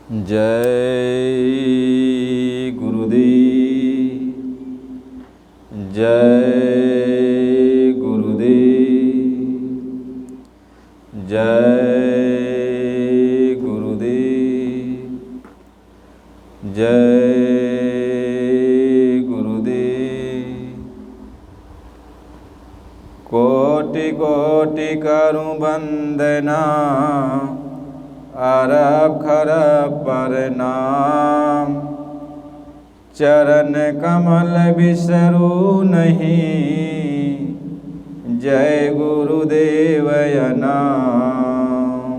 जय गुरुदेव, जय गुरुदेव, जय गुरुदेव, जय गुरुदेव। कोटि कोटि करूं वंदना, अरब खरब प्रणाम। चरण कमल बिसरू नहीं, जय गुरुदेव नाम।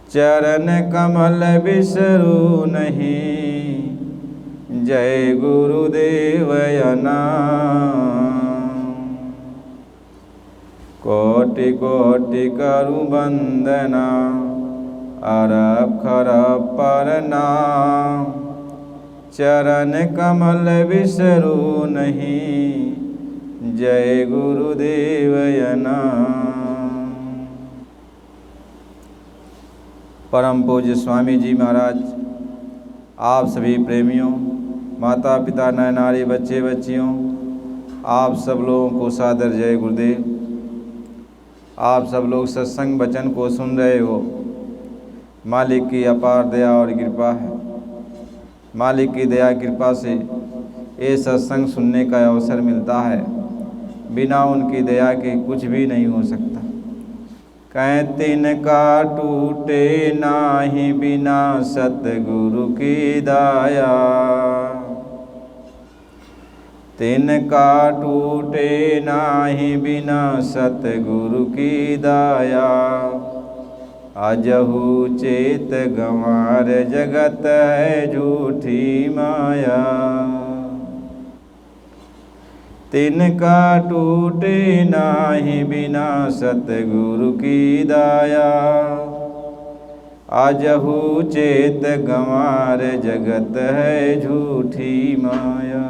चरण कमल बिसरू नहीं, जय गुरुदेव नाम। कोटि कोटि करूं वंदना, अरब खरब प्रणाम। चरण कमल बिसरू नहीं, जय गुरुदेव नाम। परम पूज्य स्वामी जी महाराज, आप सभी प्रेमियों, माता पिता नर नारी बच्चे बच्चियों, आप सब लोगों को सादर जय गुरुदेव। आप सब लोग सत्संग वचन को सुन रहे हो। मालिक की अपार दया और कृपा है। मालिक की दया कृपा से ये सत्संग सुनने का अवसर मिलता है। बिना उनकी दया के कुछ भी नहीं हो सकता। कहें तिनका टूटे नाही, बिना सतगुरु की दया। तिनका टूटे नाही, बिना सतगुरु की दया। अजहू चेत गंवार, जगत है झूठी माया। तिनका टूटे नाही, बिना सतगुरु की दया। अजहू चेत गंवार, जगत है झूठी माया।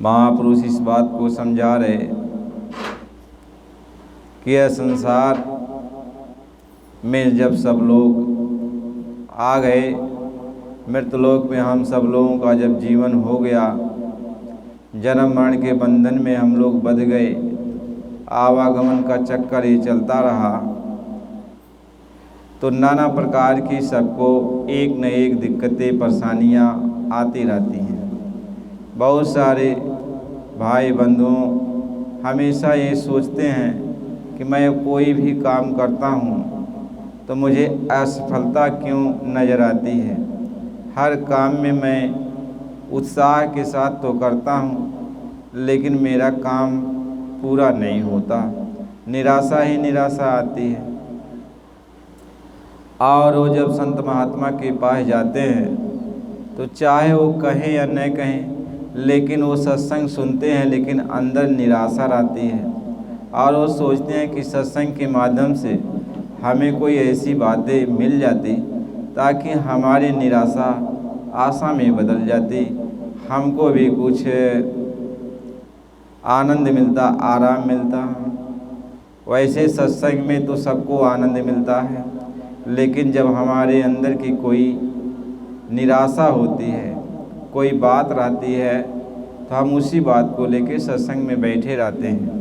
महापुरुष इस बात को समझा रहे कि यह संसार में जब सब लोग आ गए, मृतलोक में हम सब लोगों का जब जीवन हो गया, जन्म मरण के बंधन में हम लोग बंध गए, आवागमन का चक्कर ये चलता रहा, तो नाना प्रकार की सबको एक न एक दिक्कतें परेशानियाँ आती रहती हैं। बहुत सारे भाई बंधुओं हमेशा ये सोचते हैं कि मैं कोई भी काम करता हूँ तो मुझे असफलता क्यों नज़र आती है। हर काम में मैं उत्साह के साथ तो करता हूँ, लेकिन मेरा काम पूरा नहीं होता। निराशा ही निराशा आती है। और वो जब संत महात्मा के पास जाते हैं तो चाहे वो कहें या न कहें, लेकिन वो सत्संग सुनते हैं, लेकिन अंदर निराशा रहती है। और वो सोचते हैं कि सत्संग के माध्यम से हमें कोई ऐसी बातें मिल जाती ताकि हमारी निराशा आशा में बदल जाती, हमको भी कुछ आनंद मिलता, आराम मिलता। वैसे सत्संग में तो सबको आनंद मिलता है, लेकिन जब हमारे अंदर की कोई निराशा होती है, कोई बात रहती है, तो हम उसी बात को लेके सत्संग में बैठे रहते हैं।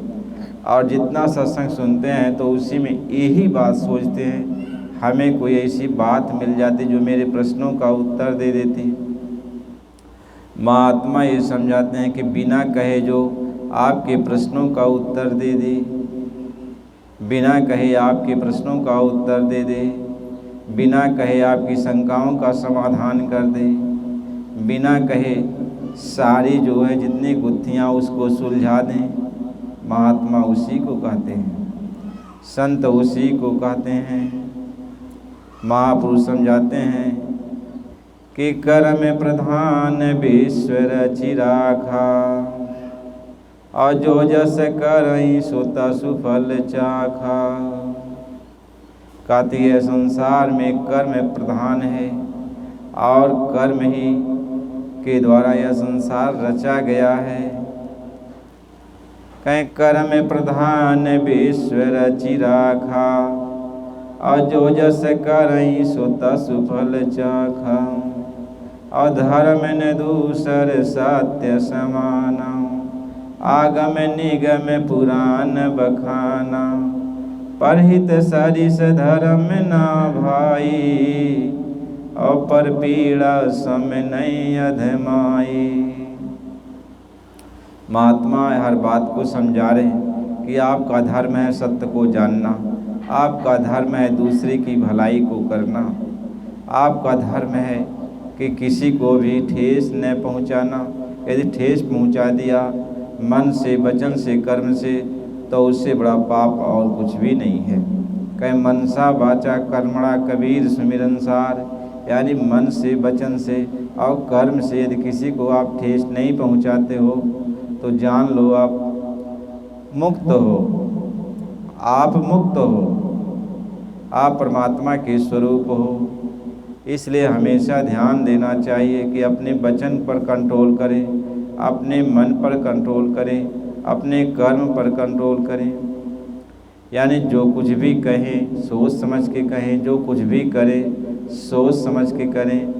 और जितना सत्संग सुनते हैं तो उसी में यही बात सोचते हैं, हमें कोई ऐसी बात मिल जाती जो मेरे प्रश्नों का उत्तर दे देती। महात्मा ये समझाते हैं कि बिना कहे जो आपके प्रश्नों का उत्तर दे दे, बिना कहे आपके प्रश्नों का उत्तर दे दे, बिना कहे आपकी शंकाओं का समाधान कर दे, बिना कहे सारी जो है जितनी गुत्थियाँ उसको सुलझा दें। महात्मा उसी को कहते हैं, संत उसी को कहते हैं। महापुरुष समझाते हैं कि कर्म प्रधान विश्व रचि राखा, और जो जस करई सो तसु फल चाखा। कहती है संसार में कर्म प्रधान है, और कर्म ही के द्वारा यह संसार रचा गया है। कहीं कर्म प्रधान विश्व रचि राखा, और जो जस करई सो तसु फल चाखा। और धर्म न दूसर सत्य समाना, आगम निगम पुराण बखाना। परहित सरिस धर्म ना भाई, और पर पीड़ा सम नहीं अधमाई। महात्मा हर बात को समझा रहे हैं कि आपका धर्म है सत्य को जानना, आपका धर्म है दूसरे की भलाई को करना, आपका धर्म है कि किसी को भी ठेस न पहुंचाना। यदि ठेस पहुंचा दिया मन से, वचन से, कर्म से, तो उससे बड़ा पाप और कुछ भी नहीं है। कहे मनसा वाचा कर्मणा कबीर सुमिरनसार, यानी मन से, वचन से और कर्म से यदि किसी को आप ठेस नहीं पहुंचाते हो तो जान लो आप मुक्त हो, आप मुक्त हो, आप परमात्मा के स्वरूप हो। इसलिए हमेशा ध्यान देना चाहिए कि अपने वचन पर कंट्रोल करें, अपने मन पर कंट्रोल करें, अपने कर्म पर कंट्रोल करें। यानी जो कुछ भी कहें सोच समझ के कहें, जो कुछ भी करें सोच समझ के करें,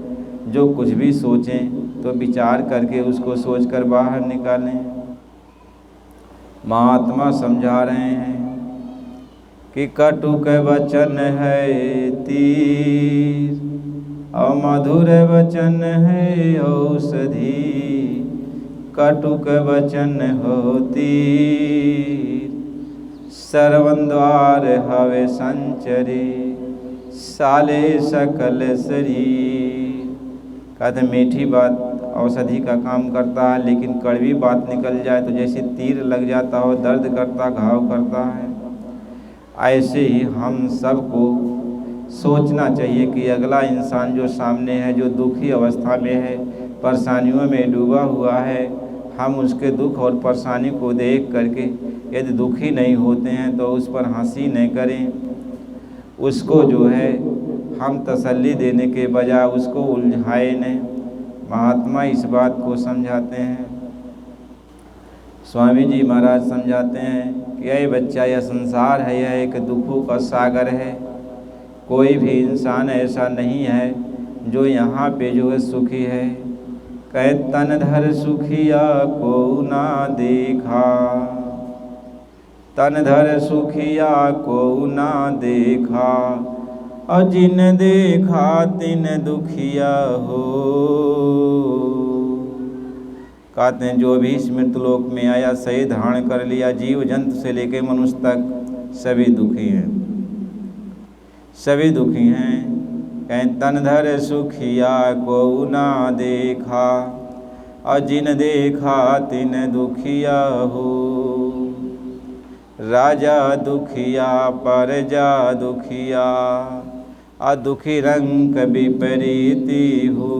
जो कुछ भी सोचें तो विचार करके उसको सोचकर बाहर निकालें। महात्मा समझा रहे हैं कि कटुक वचन है तीर, और मधुर वचन है औषधि। कटुक वचन हो तीर, श्रवण द्वार हवे संचरी। साले सकल शरीर, कहते मीठी बात औषधि का काम करता है, लेकिन कड़वी बात निकल जाए तो जैसे तीर लग जाता हो, दर्द करता, घाव करता है। ऐसे ही हम सबको सोचना चाहिए कि अगला इंसान जो सामने है, जो दुखी अवस्था में है, परेशानियों में डूबा हुआ है, हम उसके दुख और परेशानी को देख करके यदि दुखी नहीं होते हैं तो उस पर हंसी नहीं करें। उसको जो है हम तसल्ली देने के बजाय उसको उलझाए नहीं। महात्मा इस बात को समझाते हैं। स्वामी जी महाराज समझाते हैं कि अरे बच्चा, यह संसार है, यह एक दुखों का सागर है। कोई भी इंसान ऐसा नहीं है जो यहाँ पे जो है सुखी है। कहे तन धर सुखिया को ना देखा, तन धर सुखिया को ना देखा। और जिन देखा तिन दुखिया हो। कहते हैं जो भी इस मृत्युलोक में आया, सही धारण कर लिया, जीव जंतु से लेकर मनुष्य तक सभी दुखी हैं, सभी दुखी हैं। कहें तन धर सुखिया को ना देखा, और जिन देखा तिन दुखिया हो। राजा दुखिया प्रजा दुखिया, आ दुखी रंग विपरीती हो।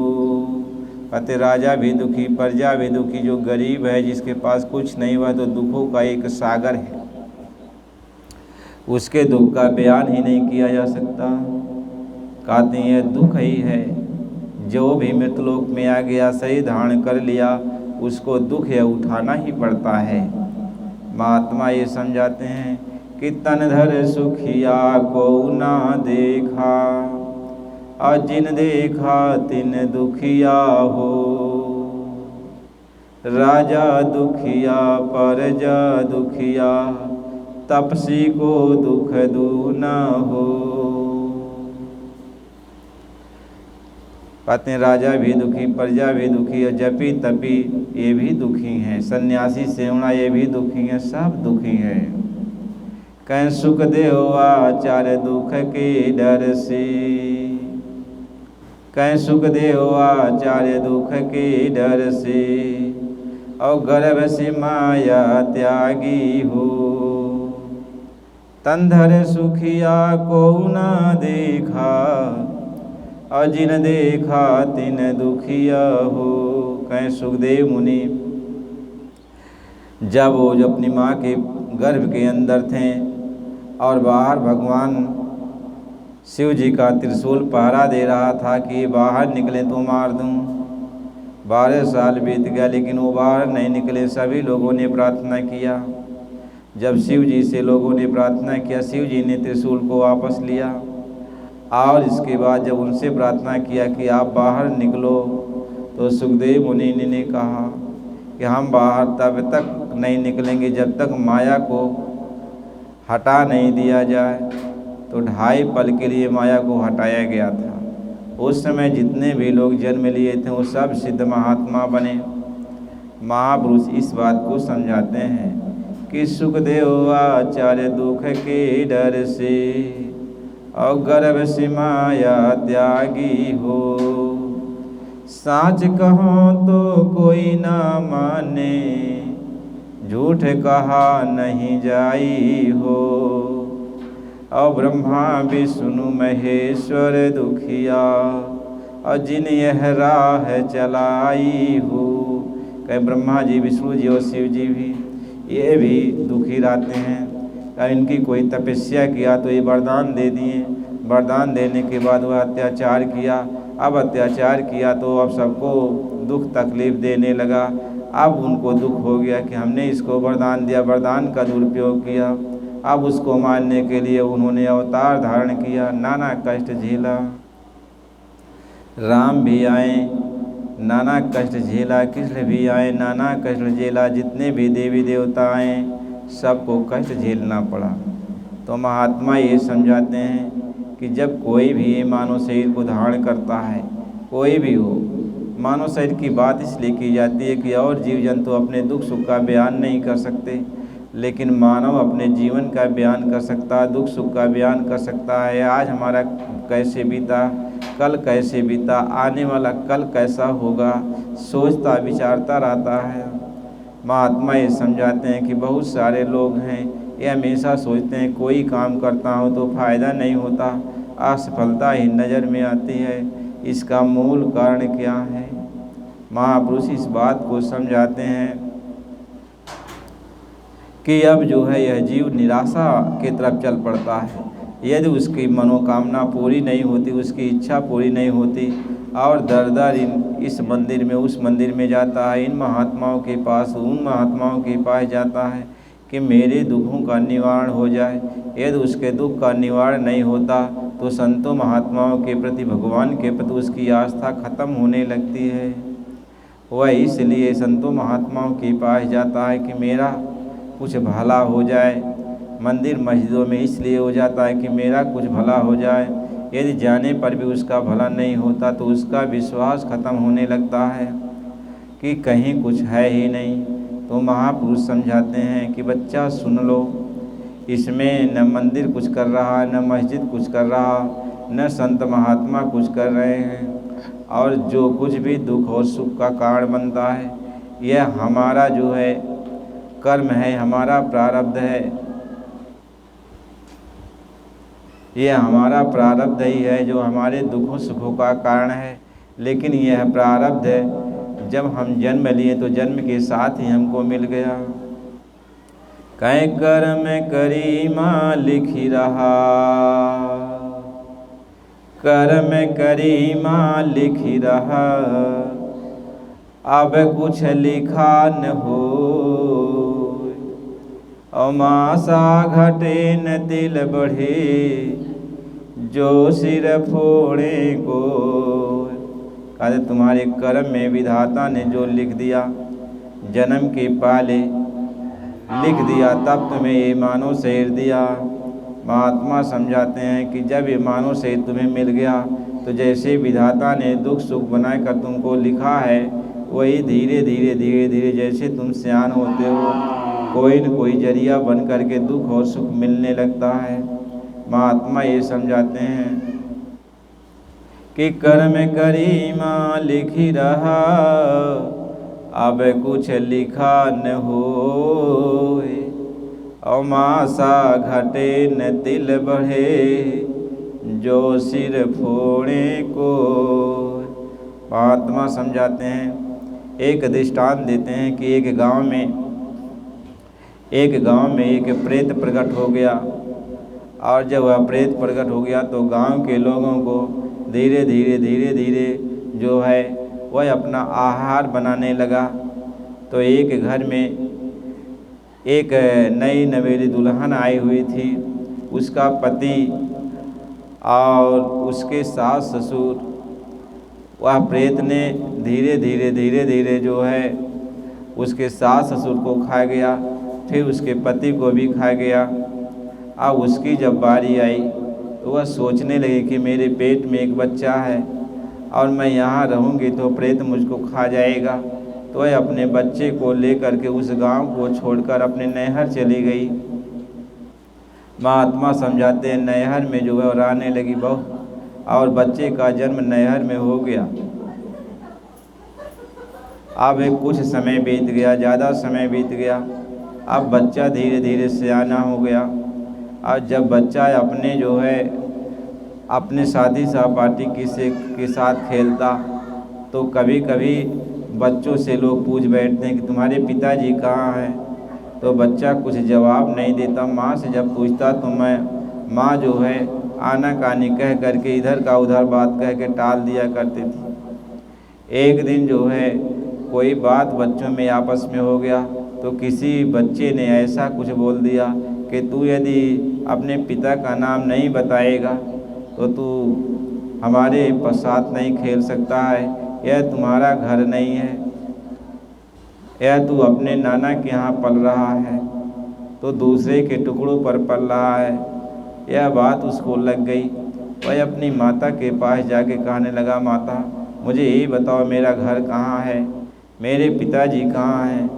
कहते राजा भी दुखी, प्रजा भी दुखी, जो गरीब है, जिसके पास कुछ नहीं हुआ, तो दुखों का एक सागर है, उसके दुख का बयान ही नहीं किया जा सकता। कहते हैं दुख ही है, जो भी मृत्युलोक में आ गया, सही धारण कर लिया, उसको दुख है उठाना ही पड़ता है। महात्मा ये समझाते हैं कि तन धर सुखिया को ना देखा, और जिन देखा तिन दुखिया हो। राजा दुखिया प्रजा दुखिया, तपसी को दुख दूना हो। कहते हैं राजा भी दुखी, प्रजा भी दुखी, और जपी तपी ये भी दुखी हैं, सन्यासी सेवना ये भी दुखी हैं, सब दुखी हैं। कहें सुखदेव आचार्य दुख के डर से, कहें सुखदेव आचार्य दुख के डर से। और गर्भ से माया त्यागी हो। तन धर सुखिया को ना देखा, और जिन देखा तिन दुखिया हो। कहें सुखदेव मुनि जब वो जो अपनी माँ के गर्भ के अंदर थे और बाहर भगवान शिव जी का त्रिशूल पहरा दे रहा था कि बाहर निकले तो मार दूं। 12 साल बीत गया लेकिन वो बाहर नहीं निकले। सभी लोगों ने प्रार्थना किया, जब शिव जी से लोगों ने प्रार्थना किया, शिव जी ने त्रिशूल को वापस लिया और इसके बाद जब उनसे प्रार्थना किया कि आप बाहर निकलो, तो सुखदेव मुनि ने कहा कि हम बाहर तब तक नहीं निकलेंगे जब तक माया को हटा नहीं दिया जाए। तो 2.5 पल के लिए माया को हटाया गया था। उस समय जितने भी लोग जन्म लिए थे वो सब सिद्ध महात्मा बने। महापुरुष इस बात को समझाते हैं कि सुखदेव आचार्य दुख के डर से और गर्भ से माया त्यागी हो, साच कहो तो कोई ना माने, झूठ कहा नहीं जाई हो। और ब्रह्मा विष्णु महेश्वर दुखिया और जिन यह राह चलाई हो। कहीं ब्रह्मा जी, विष्णु जी और शिव जी भी ये भी दुखी रहते हैं। और इनकी कोई तपस्या किया तो ये वरदान दे दिए, वरदान देने के बाद वह अत्याचार किया। अब अत्याचार किया तो अब सबको दुख तकलीफ़ देने लगा। अब उनको दुख हो गया कि हमने इसको वरदान दिया, वरदान का दुरुपयोग किया। अब उसको मारने के लिए उन्होंने अवतार धारण किया, नाना कष्ट झेला। राम भी आए, नाना कष्ट झेला, कृष्ण भी आए, नाना कष्ट झेला। जितने भी देवी देवता आए सबको कष्ट झेलना पड़ा। तो महात्मा ये समझाते हैं कि जब कोई भी मानव शरीर को धारण करता है, कोई भी हो, मानव शरीर की बात इसलिए की जाती है कि और जीव जंतु अपने दुख सुख का बयान नहीं कर सकते, लेकिन मानव अपने जीवन का बयान कर सकता है, दुख सुख का बयान कर सकता है। आज हमारा कैसे बीता, कल कैसे बीता, आने वाला कल कैसा होगा, सोचता विचारता रहता है। महात्मा ये समझाते हैं कि बहुत सारे लोग हैं ये हमेशा सोचते हैं कोई काम करता हो तो फ़ायदा नहीं होता, असफलता ही नज़र में आती है। इसका मूल कारण क्या है? महापुरुष इस बात को समझाते हैं कि अब जो है यह जीव निराशा की तरफ चल पड़ता है। यदि उसकी मनोकामना पूरी नहीं होती, उसकी इच्छा पूरी नहीं होती और दर दर इस मंदिर में उस मंदिर में जाता है, इन महात्माओं के पास उन महात्माओं के पास जाता है कि मेरे दुखों का निवारण हो जाए। यदि उसके दुख का निवारण नहीं होता तो संतों महात्माओं के प्रति, भगवान के प्रति उसकी आस्था खत्म होने लगती है। वह इसलिए संतों महात्माओं के पास जाता है कि मेरा कुछ भला हो जाए। मंदिर मस्जिदों में इसलिए हो जाता है कि मेरा कुछ भला हो जाए। यदि जाने पर भी उसका भला नहीं होता तो उसका विश्वास खत्म होने लगता है कि कहीं कुछ है ही नहीं। तो महापुरुष समझाते हैं कि बच्चा सुन लो, इसमें न मंदिर कुछ कर रहा, न मस्जिद कुछ कर रहा, न संत महात्मा कुछ कर रहे हैं, और जो कुछ भी दुख और सुख का कारण बनता है यह हमारा जो है कर्म है, हमारा प्रारब्ध है। यह हमारा प्रारब्ध ही है जो हमारे दुखों सुखों का कारण है। लेकिन यह प्रारब्ध है जब हम जन्म लिए तो जन्म के साथ ही हमको मिल गया। कहीं कर्म करीमा लिखी रहा, कर्म करीमा लिखी रहा, अब कुछ लिखा न हो। अमासा घटे न तिल बढ़े, जो सिर फोड़े को। कहते तुम्हारे कर्म में विधाता ने जो लिख दिया, जन्म के पहले लिख दिया, तब तुम्हें ये मानव शरीर दिया। महात्मा समझाते हैं कि जब ये मानव शरीर तुम्हें मिल गया तो जैसे विधाता ने दुख सुख बनाकर तुमको लिखा है, वही धीरे धीरे धीरे धीरे जैसे तुम सियान होते हो, कोई न कोई जरिया बन करके दुख और सुख मिलने लगता है। महात्मा ये समझाते हैं कि कर्म करीमा लिखी रहा, अब कुछ लिखा न होए। अमासा घटे न तिल बढ़े, जो सिर फोड़े को। महात्मा समझाते हैं, एक दृष्टांत देते हैं कि एक गांव में एक प्रेत प्रकट हो गया, और जब वह प्रेत प्रकट हो गया तो गांव के लोगों को धीरे धीरे जो है वह अपना आहार बनाने लगा। तो एक घर में एक नई नवेली दुल्हन आई हुई थी, उसका पति और उसके सास ससुर, वह प्रेत ने धीरे धीरे जो है उसके सास ससुर को खा गया, फिर उसके पति को भी खा गया। अब उसकी जब बारी आई तो वह सोचने लगी कि मेरे पेट में एक बच्चा है और मैं यहाँ रहूँगी तो प्रेत मुझको खा जाएगा। तो वह अपने बच्चे को लेकर के उस गांव को छोड़कर अपने नैहर चली गई। महात्मा समझाते हैं नैहर में जो है रहने लगी बहू, और बच्चे का जन्म नैहर में हो गया। अब एक कुछ समय बीत गया, ज़्यादा समय बीत गया। अब बच्चा धीरे धीरे सयाना हो गया। और जब बच्चा अपने जो है अपने साथी सहपाठी के साथ खेलता तो कभी कभी बच्चों से लोग पूछ बैठते हैं कि तुम्हारे पिताजी कहाँ हैं। तो बच्चा कुछ जवाब नहीं देता। माँ से जब पूछता तो माँ जो है आना कानी कह करके इधर का उधर बात कह के टाल दिया करती थी। एक दिन जो है कोई बात बच्चों में आपस में हो गया तो किसी बच्चे ने ऐसा कुछ बोल दिया कि तू यदि अपने पिता का नाम नहीं बताएगा तो तू हमारे साथ नहीं खेल सकता है, यह तुम्हारा घर नहीं है, यह तू अपने नाना के यहाँ पल रहा है तो दूसरे के टुकड़ों पर पल रहा है। यह बात उसको लग गई। वह अपनी माता के पास जाके कहने लगा, माता मुझे यही बताओ मेरा घर कहाँ है, मेरे पिताजी कहाँ हैं।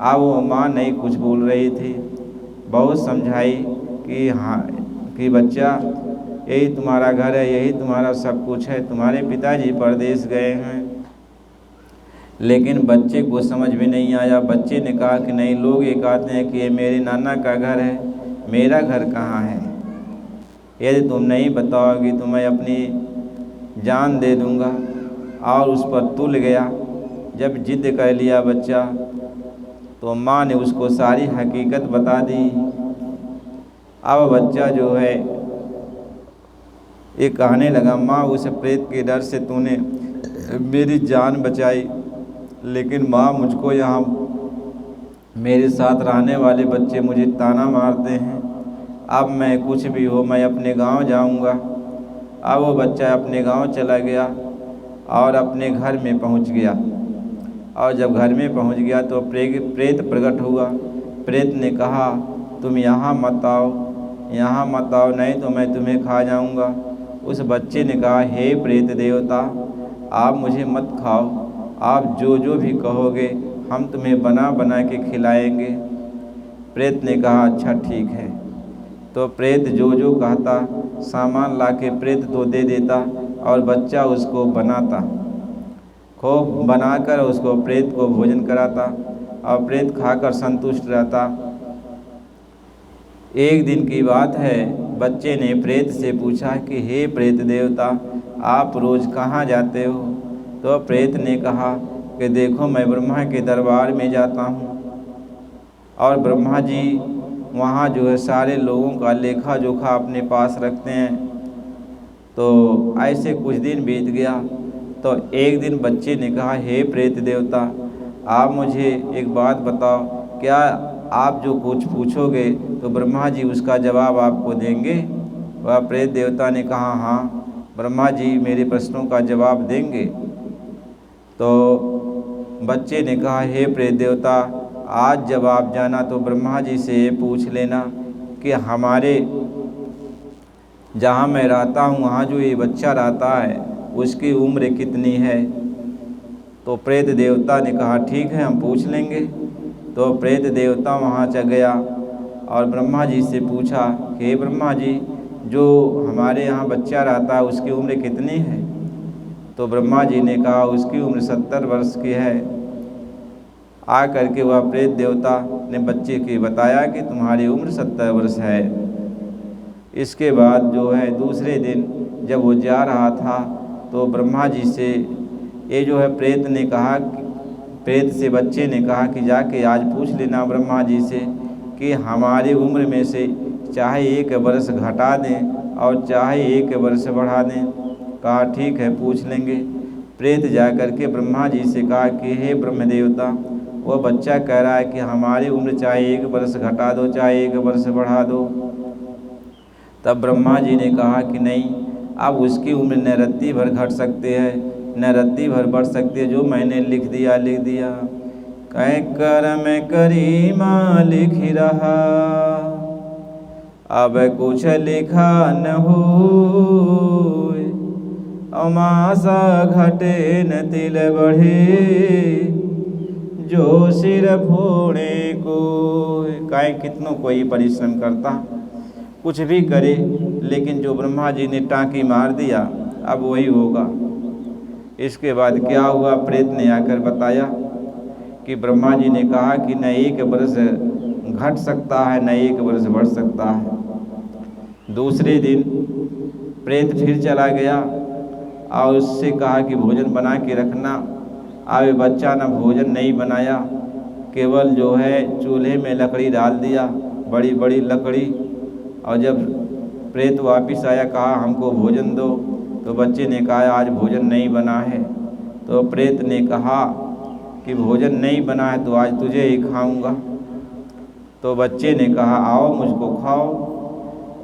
अब वो माँ नहीं कुछ बोल रही थी। बहुत समझाई कि हाँ कि बच्चा यही तुम्हारा घर है, यही तुम्हारा सब कुछ है, तुम्हारे पिताजी परदेश गए हैं। लेकिन बच्चे को समझ में नहीं आया। बच्चे ने कहा कि नहीं, लोग ये कहते हैं कि ये मेरे नाना का घर है, मेरा घर कहाँ है। यदि तुम नहीं बताओगी तो मैं अपनी जान दे दूँगा। और उस पर तुल गया। जब जिद कर लिया बच्चा तो माँ ने उसको सारी हकीकत बता दी। अब बच्चा जो है ये कहने लगा, माँ उस प्रेत के डर से तूने मेरी जान बचाई, लेकिन माँ मुझको यहाँ मेरे साथ रहने वाले बच्चे मुझे ताना मारते हैं। अब मैं कुछ भी हो मैं अपने गांव जाऊंगा। अब वो बच्चा अपने गांव चला गया और अपने घर में पहुंच गया। और जब घर में पहुंच गया तो प्रेत प्रकट हुआ। प्रेत ने कहा, तुम यहाँ मत आओ, यहाँ मत आओ, नहीं तो मैं तुम्हें खा जाऊंगा। उस बच्चे ने कहा, हे प्रेत देवता, आप मुझे मत खाओ, आप जो जो भी कहोगे हम तुम्हें बना बना के खिलाएंगे। प्रेत ने कहा, अच्छा ठीक है। तो प्रेत जो जो कहता सामान ला के प्रेत तो दे देता और बच्चा उसको बनाता, खूब बनाकर उसको प्रेत को भोजन कराता और प्रेत खाकर संतुष्ट रहता। एक दिन की बात है, बच्चे ने प्रेत से पूछा कि हे प्रेत देवता, आप रोज़ कहाँ जाते हो। तो प्रेत ने कहा कि देखो मैं ब्रह्मा के दरबार में जाता हूँ और ब्रह्मा जी वहाँ जो है सारे लोगों का लेखा जोखा अपने पास रखते हैं। तो ऐसे कुछ दिन बीत गया। तो एक दिन बच्चे ने कहा, हे प्रेत देवता, आप मुझे एक बात बताओ, क्या आप जो कुछ पूछोगे तो ब्रह्मा जी उसका जवाब आपको देंगे। वह प्रेत देवता ने कहा, हाँ ब्रह्मा जी मेरे प्रश्नों का जवाब देंगे। तो बच्चे ने कहा, हे प्रेत देवता, आज जब आप जाना तो ब्रह्मा जी से ये पूछ लेना कि हमारे जहाँ मैं रहता हूँ वहाँ जो ये बच्चा रहता है उसकी उम्र कितनी है। तो प्रेत देवता ने कहा, ठीक है हम पूछ लेंगे। तो प्रेत देवता वहाँ चल गया और ब्रह्मा जी से पूछा कि हे ब्रह्मा जी, जो हमारे यहाँ बच्चा रहता है उसकी उम्र कितनी है। तो ब्रह्मा जी ने कहा, उसकी उम्र 70 वर्ष की है। आ करके वह प्रेत देवता ने बच्चे की बताया कि तुम्हारी उम्र 70 वर्ष है। इसके बाद जो है दूसरे दिन जब वो जा रहा था तो ब्रह्मा जी से ये जो है प्रेत ने कहा, प्रेत से बच्चे ने कहा कि जाके आज पूछ लेना ब्रह्मा जी से कि हमारी उम्र में से चाहे 1 वर्ष घटा दें और चाहे 1 वर्ष बढ़ा दें। कहा ठीक है पूछ लेंगे। प्रेत जा कर के ब्रह्मा जी से कहा कि हे ब्रह्म देवता, वह बच्चा कह रहा है कि हमारी उम्र चाहे 1 वर्ष घटा दो चाहे 1 वर्ष बढ़ा दो। तब ब्रह्मा जी ने कहा कि नहीं, अब उसकी उम्र न रत्ती भर घट सकती है न रत्ती भर बढ़ सकती है, जो मैंने लिख दिया लिख दिया। कह कर्म करीमा लिख रहा, अब कुछ लिखा न हो, अमासा घटे न तिल बढ़े, जो सिर फोड़े को। काहे कितनों कोई परिश्रम करता, कुछ भी करे, लेकिन जो ब्रह्मा जी ने टाँकी मार दिया अब वही होगा। इसके बाद क्या हुआ, प्रेत ने आकर बताया कि ब्रह्मा जी ने कहा कि न 1 वर्ष घट सकता है न 1 वर्ष बढ़ सकता है। दूसरे दिन प्रेत फिर चला गया और उससे कहा कि भोजन बना के रखना। अब बच्चा ने भोजन नहीं बनाया, केवल जो है चूल्हे में लकड़ी डाल दिया, बड़ी बड़ी लकड़ी। और जब प्रेत वापस आया, कहा हमको भोजन दो, तो बच्चे ने कहा आज भोजन नहीं बना है। तो प्रेत ने कहा कि भोजन नहीं बना है तो आज तुझे ही खाऊंगा। तो बच्चे ने कहा आओ मुझको खाओ।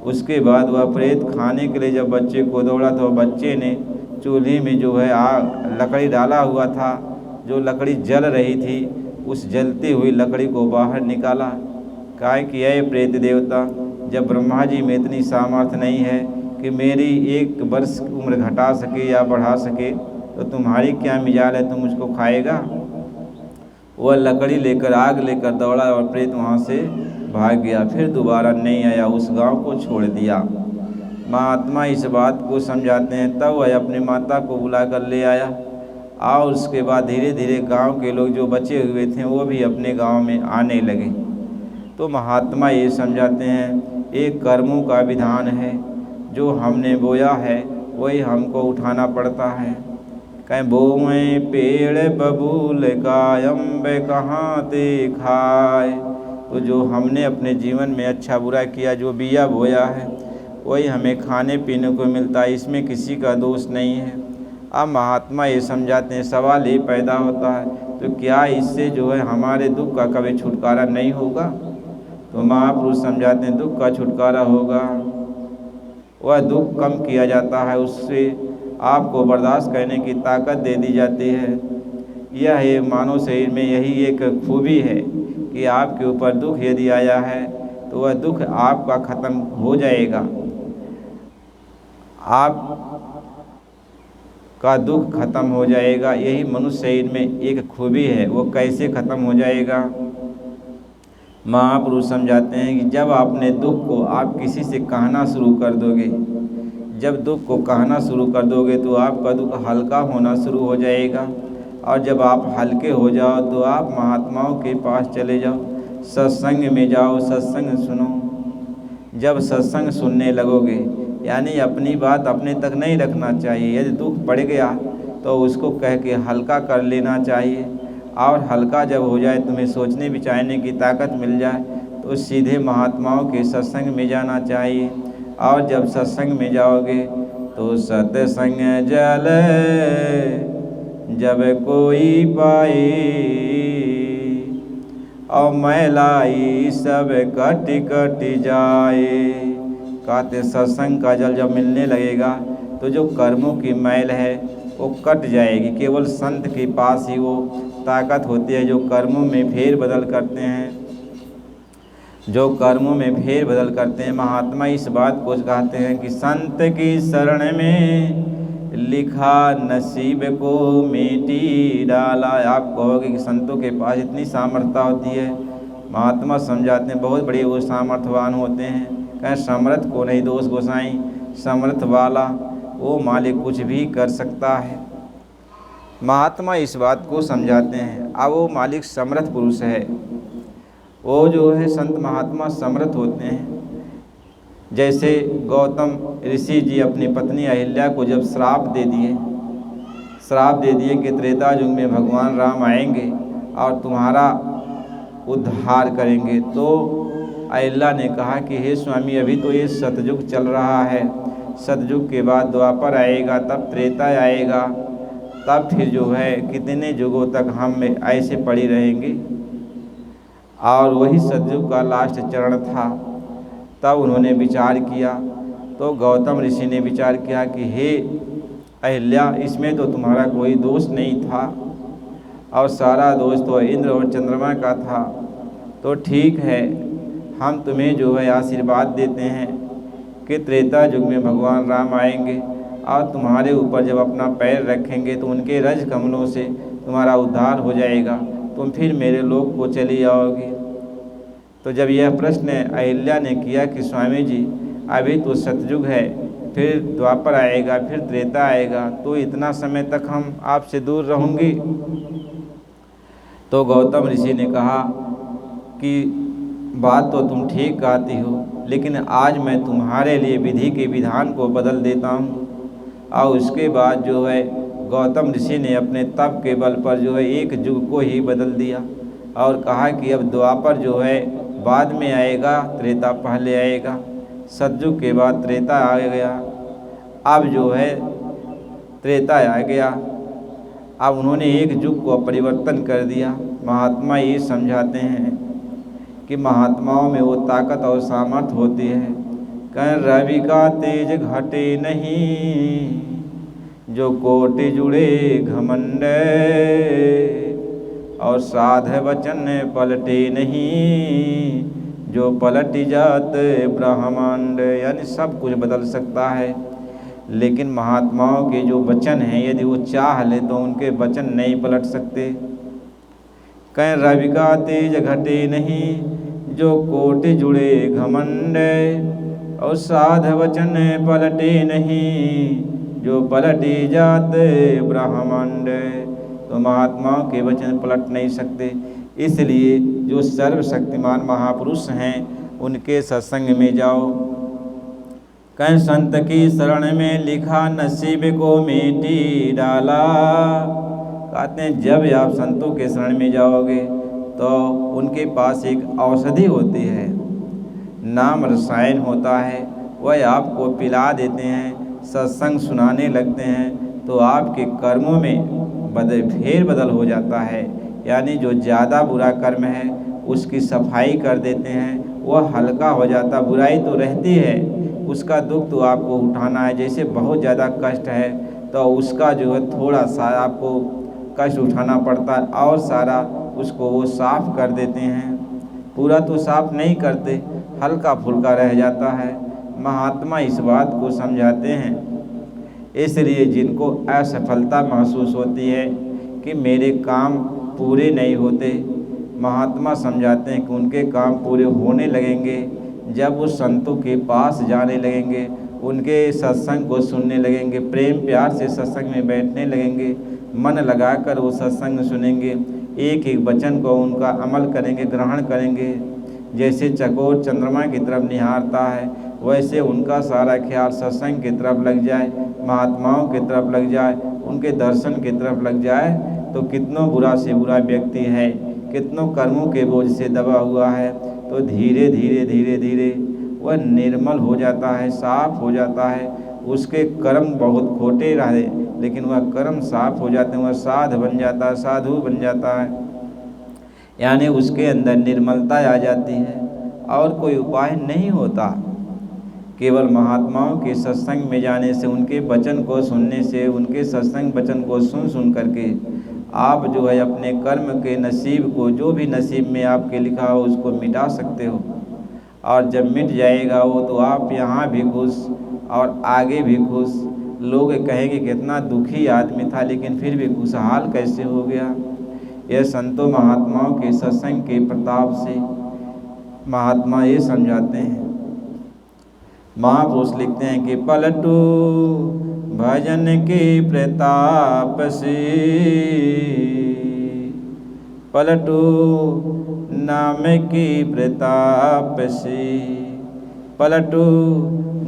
उसके बाद वह प्रेत खाने के लिए जब बच्चे को दौड़ा तो बच्चे ने चूल्हे में जो है आग लकड़ी डाला हुआ था, जो लकड़ी जल रही थी, उस जलती हुई लकड़ी को बाहर निकाला। कहा कि ये प्रेत देवता, जब ब्रह्मा जी में इतनी सामर्थ्य नहीं है कि मेरी 1 वर्ष उम्र घटा सके या बढ़ा सके, तो तुम्हारी क्या मिजाल है, तुम उसको खाएगा। वह लकड़ी लेकर आग लेकर दौड़ा और प्रेत वहाँ से भाग गया, फिर दोबारा नहीं आया, उस गांव को छोड़ दिया। महात्मा इस बात को समझाते हैं। तब वह अपनी माता को बुला कर ले आया और उसके बाद धीरे धीरे गांव के लोग जो बचे हुए थे वो भी अपने गांव में आने लगे। तो महात्मा ये समझाते हैं, एक कर्मों का विधान है, जो हमने बोया है वही हमको उठाना पड़ता है। कहीं बोए पेड़ बबूल का अम्बे कहाँ ते खाए। तो जो हमने अपने जीवन में अच्छा बुरा किया, जो बिया बोया है वही हमें खाने पीने को मिलता है, इसमें किसी का दोष नहीं है। अब महात्मा ये समझाते हैं, सवाल ये पैदा होता है तो क्या इससे जो है हमारे दुख का कभी छुटकारा नहीं होगा। तो महापुरुष समझाते हैं दुख का छुटकारा होगा। वह दुख कम किया जाता है, उससे आपको बर्दाश्त करने की ताकत दे दी जाती है। यह मानव शरीर में यही एक खूबी है कि आपके ऊपर दुख यदि आया है तो वह दुख आपका ख़त्म हो जाएगा। आप का दुख खत्म हो जाएगा, यही मनुष्य शरीर में एक खूबी है। वो कैसे ख़त्म हो जाएगा, महापुरुष समझाते हैं कि जब आपने दुख को आप किसी से कहना शुरू कर दोगे, जब दुख को कहना शुरू कर दोगे तो आपका दुख हल्का होना शुरू हो जाएगा। और जब आप हल्के हो जाओ तो आप महात्माओं के पास चले जाओ, सत्संग में जाओ, सत्संग सुनो। जब सत्संग सुनने लगोगे, यानी अपनी बात अपने तक नहीं रखना चाहिए। यदि दुख पड़ गया तो उसको कह के हल्का कर लेना चाहिए। और हल्का जब हो जाए, तुम्हें सोचने विचारने की ताकत मिल जाए, तो सीधे महात्माओं के सत्संग में जाना चाहिए। और जब सत्संग में जाओगे तो सत्संग जल जब कोई पाए, और मैलाई सब कट कट जाए। कहते सत्संग का जल जब मिलने लगेगा तो जो कर्मों की मैल है वो कट जाएगी। केवल संत के पास ही वो ताकत होती है जो कर्मों में फेर बदल करते हैं, जो कर्मों में फेर बदल करते हैं। महात्मा इस बात को कहते हैं कि संत की शरण में लिखा नसीब को मिटी डाला। आप कहोगे कि संतों के पास इतनी सामर्थ्य होती है। महात्मा समझाते हैं बहुत बड़े वो सामर्थ्यवान होते हैं। कहें समर्थ को नहीं दोष गोसाई, समर्थ वाला वो मालिक कुछ भी कर सकता है। महात्मा इस बात को समझाते हैं। अब वो मालिक समर्थ पुरुष है, वो जो है संत महात्मा समर्थ होते हैं। जैसे गौतम ऋषि जी अपनी पत्नी अहिल्या को जब श्राप दे दिए कि त्रेता युग में भगवान राम आएंगे और तुम्हारा उद्धार करेंगे, तो अहिल्या ने कहा कि हे स्वामी अभी तो ये सतयुग चल रहा है, सतयुग के बाद द्वापर आएगा, तब त्रेता आएगा, तब फिर जो है कितने युगों तक हम ऐसे पड़ी रहेंगे। और वही सतयुग का लास्ट चरण था। तब उन्होंने विचार किया, तो गौतम ऋषि ने विचार किया कि हे अहिल्या, इसमें तो तुम्हारा कोई दोष नहीं था और सारा दोष तो इंद्र और चंद्रमा का था। तो ठीक है, हम तुम्हें जो है आशीर्वाद देते हैं कि त्रेता युग में भगवान राम आएंगे और तुम्हारे ऊपर जब अपना पैर रखेंगे तो उनके रज कमलों से तुम्हारा उद्धार हो जाएगा, तुम फिर मेरे लोक को चली आओगी। तो जब यह प्रश्न अहिल्या ने किया कि स्वामी जी, अभी तो सतयुग है, फिर द्वापर आएगा, फिर त्रेता आएगा, तो इतना समय तक हम आपसे दूर रहूँगी। तो गौतम ऋषि ने कहा कि बात तो तुम ठीक कहती हो, लेकिन आज मैं तुम्हारे लिए विधि के विधान को बदल देता हूँ। और उसके बाद जो है गौतम ऋषि ने अपने तप के बल पर जो है एक युग को ही बदल दिया और कहा कि अब द्वापर जो है बाद में आएगा, त्रेता पहले आएगा। सतयुग के बाद त्रेता आ गया, अब जो है त्रेता आ गया। अब उन्होंने एक युग को परिवर्तन कर दिया। महात्मा ये समझाते हैं कि महात्माओं में वो ताकत और सामर्थ्य होती है। कहीं रवि का तेज घटे नहीं, जो कोटि जुड़े घमंड, और साध वचन पलटे नहीं, जो पलट जात ब्रह्मांड। यानी सब कुछ बदल सकता है, लेकिन महात्माओं के जो वचन हैं यदि वो चाह ले तो उनके वचन नहीं पलट सकते। कहीं रवि का तेज घटे नहीं, जो कोटि जुड़े घमंड, और साध वचन पलटे नहीं, जो पलटे जात ब्रह्मांड। तो महात्माओं के वचन पलट नहीं सकते, इसलिए जो सर्वशक्तिमान महापुरुष हैं उनके सत्संग में जाओ। कहीं संत की शरण में लिखा नसीब को मिटी डाला। कहते हैं जब आप संतों के शरण में जाओगे तो उनके पास एक औषधि होती है, नाम रसायन होता है, वह आपको पिला देते हैं, सत्संग सुनाने लगते हैं, तो आपके कर्मों में फेर बदल हो जाता है। यानी जो ज़्यादा बुरा कर्म है उसकी सफाई कर देते हैं, वह हल्का हो जाता। बुराई तो रहती है, उसका दुख तो आपको उठाना है। जैसे बहुत ज़्यादा कष्ट है तो उसका जो है थोड़ा सा आपको कष्ट उठाना पड़ता है और सारा उसको वो साफ़ कर देते हैं। पूरा तो साफ़ नहीं करते, हल्का फुल्का रह जाता है। महात्मा इस बात को समझाते हैं। इसलिए जिनको असफलता महसूस होती है कि मेरे काम पूरे नहीं होते, महात्मा समझाते हैं कि उनके काम पूरे होने लगेंगे जब वो संतों के पास जाने लगेंगे, उनके सत्संग को सुनने लगेंगे, प्रेम प्यार से सत्संग में बैठने लगेंगे, मन लगाकर वो सत्संग सुनेंगे, एक एक वचन को उनका अमल करेंगे, ग्रहण करेंगे। जैसे चकोर चंद्रमा की तरफ निहारता है, वैसे उनका सारा ख्याल सत्संग की तरफ लग जाए, महात्माओं की तरफ लग जाए, उनके दर्शन की तरफ लग जाए, तो कितनों बुरा से बुरा व्यक्ति है, कितनों कर्मों के बोझ से दबा हुआ है, तो धीरे धीरे धीरे धीरे वह निर्मल हो जाता है, साफ हो जाता है। उसके कर्म बहुत खोटे रहे लेकिन वह कर्म साफ हो जाते हैं, वह साध बन जाता है, साधु बन जाता है। यानी उसके अंदर निर्मलता आ जाती है और कोई उपाय नहीं होता। केवल महात्माओं के सत्संग में जाने से, उनके वचन को सुनने से, उनके सत्संग वचन को सुन करके आप जो है अपने कर्म के नसीब को, जो भी नसीब में आपके लिखा हो उसको मिटा सकते हो। और जब मिट जाएगा वो तो आप यहाँ भी खुश और आगे भी खुश। लोग कहेंगे कितना दुखी आदमी था लेकिन फिर भी खुशहाल कैसे हो गया। यह संतों महात्माओं के सत्संग के प्रताप से महात्मा ये समझाते हैं। महापुरुष लिखते हैं कि पलटू भजन के प्रताप से, पलटू नाम के प्रताप से, पलटू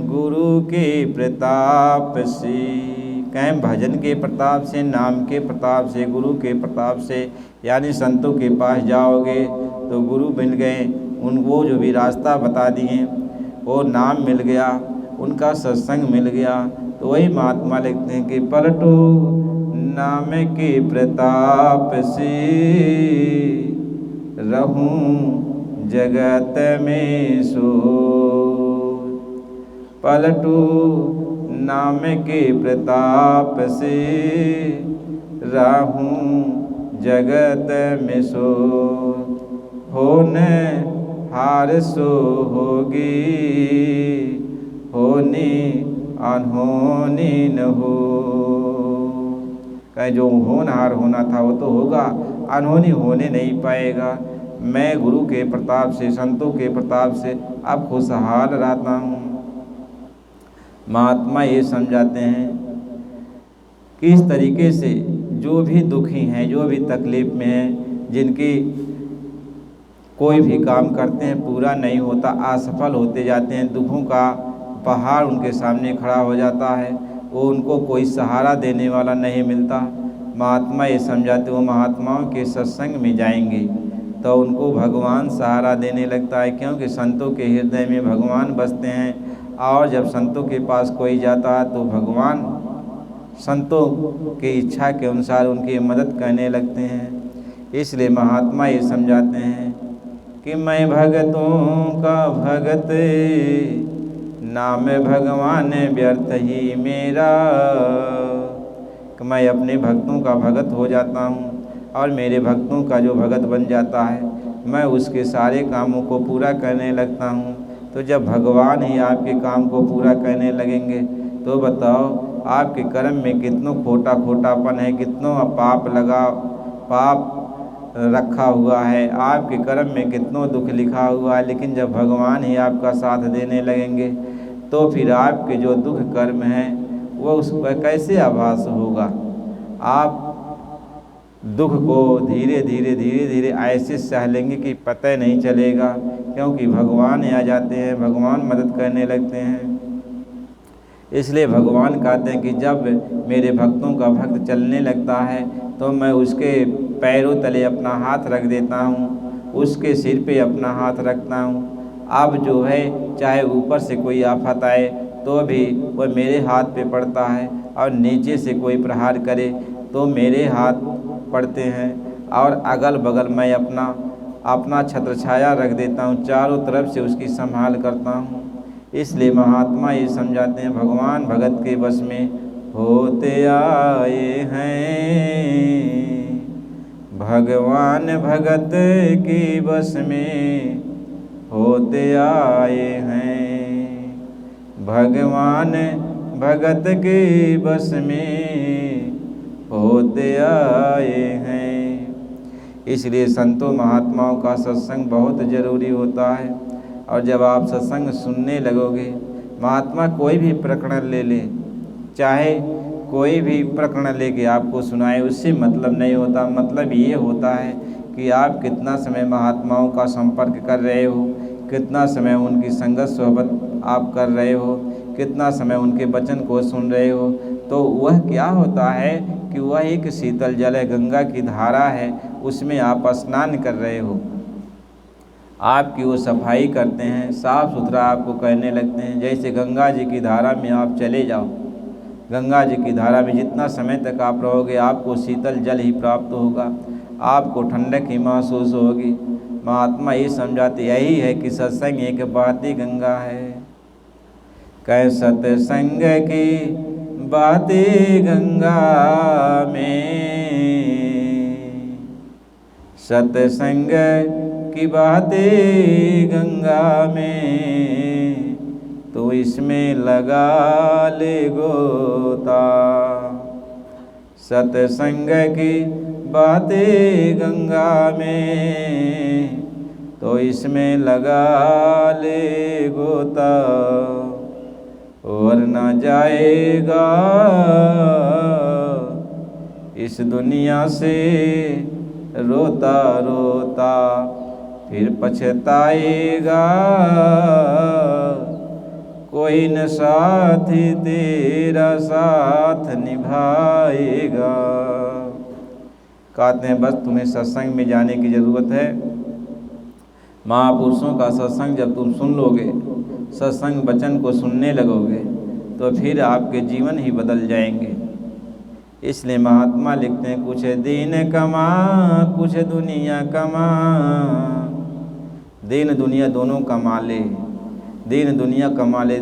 गुरु के प्रताप से। कहें भजन के प्रताप से, नाम के प्रताप से, गुरु के प्रताप से। यानी संतों के पास जाओगे तो गुरु मिल गए, उनको जो भी रास्ता बता दिए, वो नाम मिल गया, उनका सत्संग मिल गया, तो वही महात्मा लिखते हैं कि पलटो नाम के प्रताप से रहूं जगत में सो। पलटू नाम के प्रताप से रहूं जगत में सो। होन हार सो होगी होनी अनहोनी न हो। कहे जो होनहार होना था वो तो होगा, अनहोनी होने नहीं पाएगा। मैं गुरु के प्रताप से, संतों के प्रताप से अब खुशहाल रहता हूँ। महात्मा ये समझाते हैं कि इस तरीके से जो भी दुखी हैं, जो भी तकलीफ़ में हैं, जिनकी कोई भी काम करते हैं पूरा नहीं होता, असफल होते जाते हैं, दुखों का पहाड़ उनके सामने खड़ा हो जाता है, वो उनको कोई सहारा देने वाला नहीं मिलता। महात्मा ये समझाते वो महात्माओं के सत्संग में जाएंगे तो उनको भगवान सहारा देने लगता है, क्योंकि संतों के हृदय में भगवान बसते हैं। और जब संतों के पास कोई जाता है तो भगवान संतों की इच्छा के अनुसार उनकी मदद करने लगते हैं। इसलिए महात्मा ये समझाते हैं कि मैं भगतों का भगत, नाम भगवान व्यर्थ ही मेरा। कि मैं अपने भक्तों का भगत हो जाता हूँ और मेरे भक्तों का जो भगत बन जाता है, मैं उसके सारे कामों को पूरा करने लगता हूँ। तो जब भगवान ही आपके काम को पूरा करने लगेंगे तो बताओ आपके कर्म में कितनों खोटापन है, कितनों पाप रखा हुआ है, आपके कर्म में कितनों दुख लिखा हुआ है। लेकिन जब भगवान ही आपका साथ देने लगेंगे तो फिर आपके जो दुख कर्म हैं वो उस पर कैसे आभास होगा। आप दुख को धीरे धीरे ऐसे सह लेंगे कि पता नहीं चलेगा, क्योंकि भगवान आ जाते हैं, भगवान मदद करने लगते हैं। इसलिए भगवान कहते हैं कि जब मेरे भक्तों का भक्त चलने लगता है तो मैं उसके पैरों तले अपना हाथ रख देता हूँ, उसके सिर पे अपना हाथ रखता हूँ। अब जो है चाहे ऊपर से कोई आफत आए तो भी वह मेरे हाथ पे पड़ता है, और नीचे से कोई प्रहार करे तो मेरे हाथ पड़ते हैं, और अगल बगल मैं अपना छत्र छाया रख देता हूँ, चारों तरफ से उसकी संभाल करता हूँ। इसलिए महात्मा ये समझाते हैं भगवान भगत के बस में होते आए हैं, भगवान भगत के बस में होते आए हैं, भगवान भगत के बस में होते आए हैं। इसलिए संतों महात्माओं का सत्संग बहुत ज़रूरी होता है। और जब आप सत्संग सुनने लगोगे, महात्मा कोई भी प्रकरण ले ले, चाहे कोई भी प्रकरण लेके आपको सुनाए, उससे मतलब नहीं होता। मतलब ये होता है कि आप कितना समय महात्माओं का संपर्क कर रहे हो, कितना समय उनकी संगत सोहबत आप कर रहे हो, कितना समय उनके वचन को सुन रहे हो। तो वह क्या होता है कि वह एक शीतल जल है, गंगा की धारा है, उसमें आप स्नान कर रहे हो, आपकी वो सफाई करते हैं, साफ़ सुथरा आपको करने लगते हैं। जैसे गंगा जी की धारा में आप चले जाओ, गंगा जी की धारा में जितना समय तक आप रहोगे आपको शीतल जल ही प्राप्त होगा, आपको ठंडक ही महसूस होगी। महात्मा ये समझाते यही है कि सत्संग एक बाती गंगा है। कह सत्संग की बातें गंगा में, सत्संग की बातें गंगा में, तो इसमें लगा ले गोता। सत्संग की बातें गंगा में, तो इसमें लगा ले गोता, वरना जाएगा इस दुनिया से रोता रोता, फिर पछताएगा कोई न साथी तेरा साथ निभाएगा। कहते हैं बस तुम्हें सत्संग में जाने की ज़रूरत है। महापुरुषों का सत्संग जब तुम सुन लोगे, सत्संग वचन को सुनने लगोगे, तो फिर आपके जीवन ही बदल जाएंगे। इसलिए महात्मा लिखते हैं कुछ दीन कमा कुछ दुनिया कमा। दीन दुनिया दोनों कमा ले, दीन दुनिया कमा ले,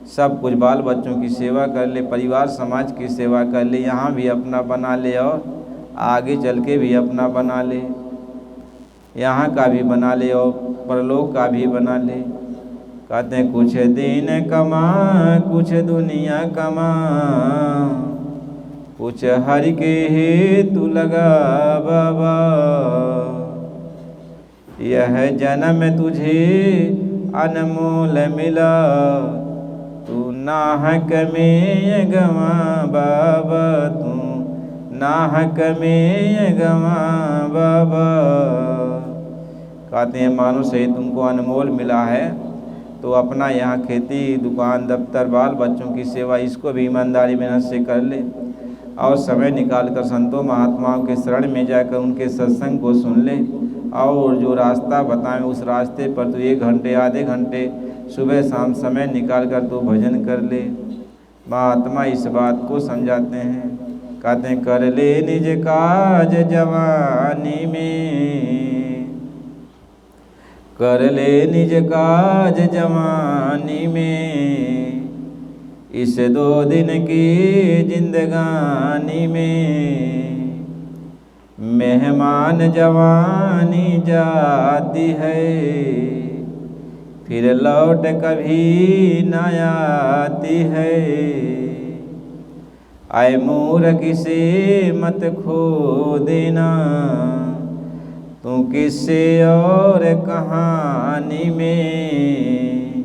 सब कुछ बाल बच्चों की सेवा कर ले, परिवार समाज की सेवा कर ले, यहाँ भी अपना बना ले और आगे चल के भी अपना बना ले, यहाँ का भी बना ले और परलोक का भी बना ले। कहते हैं कुछ दिन कमा कुछ दुनिया कमा, कुछ हरि के हेतु लगा बाबा। यह जन्म तुझे अनमोल मिला, तू नाहक में गवा बाबा, तू नाहक में गवा बाबा। कहते हैं मानो से तुमको अनमोल मिला है तो अपना यहाँ खेती दुकान दफ्तर बाल बच्चों की सेवा इसको भी ईमानदारी मेहनत से कर ले और समय निकाल कर संतों महात्माओं के शरण में जाकर उनके सत्संग को सुन ले और जो रास्ता बताएं उस रास्ते पर तू 1 घंटे आधे घंटे सुबह शाम समय निकाल कर तू भजन कर ले। महात्मा इस बात को समझाते हैं। कहते हैं कर ले निज काज जवानी में, कर ले निज काज जवानी में, इस 2 दिन की जिंदगानी में। मेहमान जवानी जाती है फिर लौट कभी न आती है। आए मूर्ख किसे मत खो देना, तू किससे और कहानी में।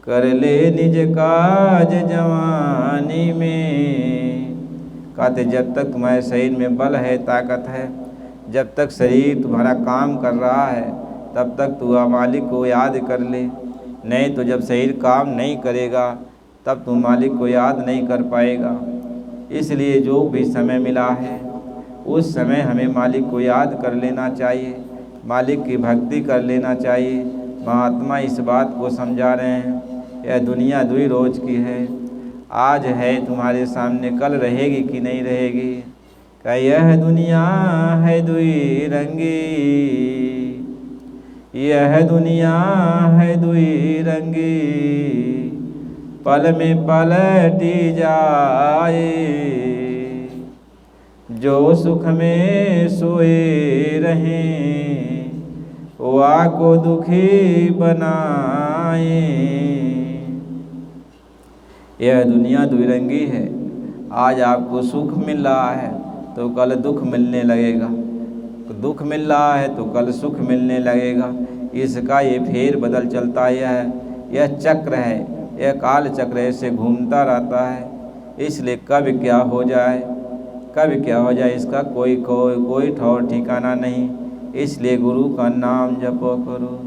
कर ले निज काज जवानी में। कहते जब तक तुम्हारे शरीर में बल है ताकत है, जब तक शरीर तुम्हारा काम कर रहा है तब तक तू मालिक को याद कर ले, नहीं तो जब शरीर काम नहीं करेगा तब तू मालिक को याद नहीं कर पाएगा। इसलिए जो भी समय मिला है उस समय हमें मालिक को याद कर लेना चाहिए, मालिक की भक्ति कर लेना चाहिए। महात्मा इस बात को समझा रहे हैं। यह दुनिया 2 रोज की है, आज है तुम्हारे सामने, कल रहेगी कि नहीं रहेगी। क्या यह दुनिया है 2 रंगी, यह दुनिया है 2 रंगी, पल में पलटी जाए। जो सुख में सोए रहें वाह को दुखी बनाए। यह दुनिया 2 रंगी है, आज आपको सुख मिल रहा है तो कल दुख मिलने लगेगा, दुख मिल रहा है तो कल सुख मिलने लगेगा। इसका ये फेर बदल चलता यह चक्र है, यह काल चक्र ऐसे घूमता रहता है। इसलिए कब क्या हो जाए, कब क्या हो जाए इसका कोई ठौर ठिकाना नहीं। इसलिए गुरु का नाम जपो करो।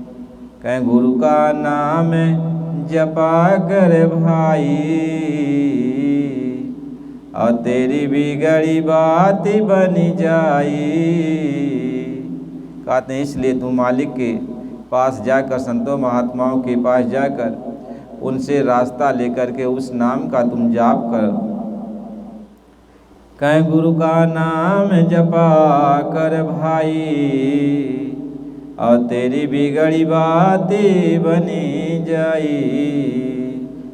कहें गुरु का नाम जपा कर भाई, और तेरी बिगड़ी बात बनी जाई। कहते हैं इसलिए तुम मालिक के पास जाकर, संतों महात्माओं के पास जाकर उनसे रास्ता लेकर के उस नाम का तुम जाप करो। कहें गुरु का नाम जपा कर भाई, और तेरी बिगड़ी बातें बनी जाई।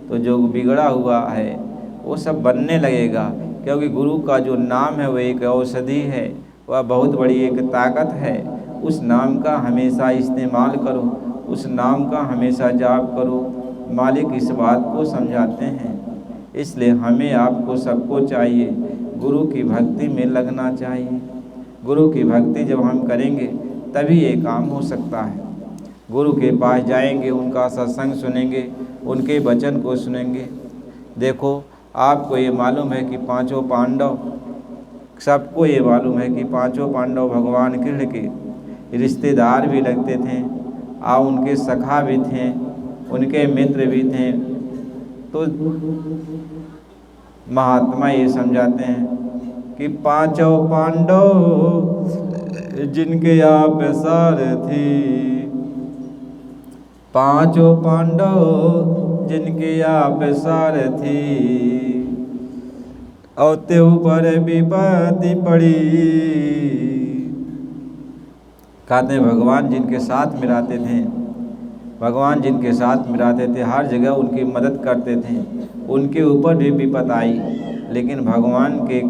तो जो बिगड़ा हुआ है वो सब बनने लगेगा, क्योंकि गुरु का जो नाम है वह एक औषधि है, वह बहुत बड़ी एक ताकत है। उस नाम का हमेशा इस्तेमाल करो, उस नाम का हमेशा जाप करो। मालिक इस बात को समझाते हैं। इसलिए हमें आपको सबको चाहिए गुरु की भक्ति में लगना चाहिए। गुरु की भक्ति जब हम करेंगे तभी ये काम हो सकता है। गुरु के पास जाएंगे, उनका सत्संग सुनेंगे, उनके वचन को सुनेंगे। देखो आपको ये मालूम है कि 5 पांडव, सबको ये मालूम है कि 5 पांडव भगवान कृष्ण के रिश्तेदार भी लगते थे और उनके सखा भी थे, उनके मित्र भी थे। तो महात्मा ये समझाते हैं कि 5 पांडव जिनके आप सारथी, 5 पांडव जिनके आप सारथी, और ते ऊपर विपत्ति पड़ी। कहते हैं भगवान जिनके साथ मिलाते थे, भगवान जिनके साथ मिलाते थे, हर जगह उनकी मदद करते थे, उनके ऊपर भी विपत आई, लेकिन भगवान के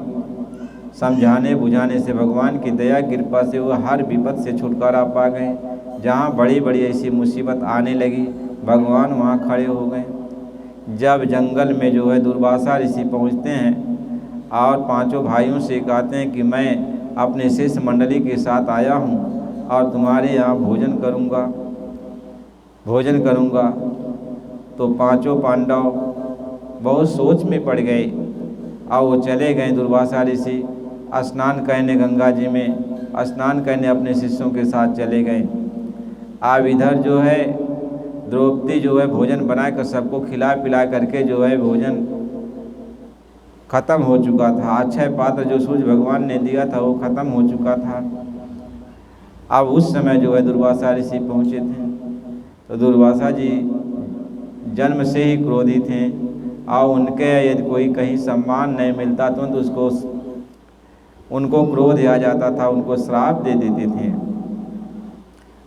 समझाने बुझाने से, भगवान की दया कृपा से वो हर विपत से छुटकारा पा गए। जहाँ बड़ी बड़ी ऐसी मुसीबत आने लगी, भगवान वहाँ खड़े हो गए। जब जंगल में जो है दुर्वासा ऋषि पहुँचते हैं और पांचों भाइयों से कहते हैं कि मैं अपने शिष्य मंडली के साथ आया हूँ और तुम्हारे यहाँ भोजन करूँगा, तो पांचों पांडव बहुत सोच में पड़ गए और वो चले गए। दुर्वासा ऋषि स्नान करने गंगा जी में स्नान करने अपने शिष्यों के साथ चले गए। अब इधर जो है द्रौपदी जो है भोजन बनाकर सबको खिला पिला करके जो है भोजन ख़त्म हो चुका था। अक्षय पात्र जो सूर्य भगवान ने दिया था वो ख़त्म हो चुका था। अब उस समय जो है दुर्वासा ऋषि पहुँचे थे, तो दुर्वासा जी जन्म से ही क्रोधी थे और उनके यदि कोई कहीं सम्मान नहीं मिलता तो उनको क्रोध आ जाता था, उनको श्राप दे देते थे।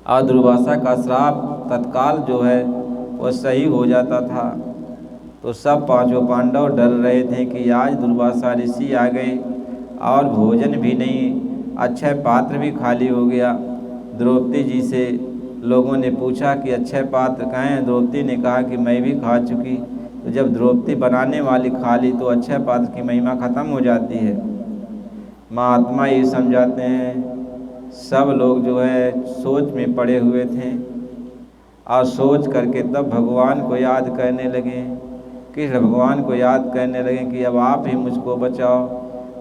और दुर्वासा का श्राप तत्काल जो है वो सही हो जाता था। तो सब पांचों पांडव डर रहे थे कि आज दुर्वासा ऋषि आ गए और भोजन भी नहीं, अक्षय पात्र भी खाली हो गया। द्रौपदी जी से लोगों ने पूछा कि अक्षय पात्र कहाँ हैं? द्रौपदी ने कहा कि मैं भी खा चुकी। तो जब द्रौपदी बनाने वाली खा ली तो अक्षय पात्र की महिमा ख़त्म हो जाती है। महात्मा ये समझाते हैं। सब लोग जो है सोच में पड़े हुए थे और सोच करके तब भगवान को याद करने लगे, कृष्ण भगवान को याद करने लगे कि अब आप ही मुझको बचाओ,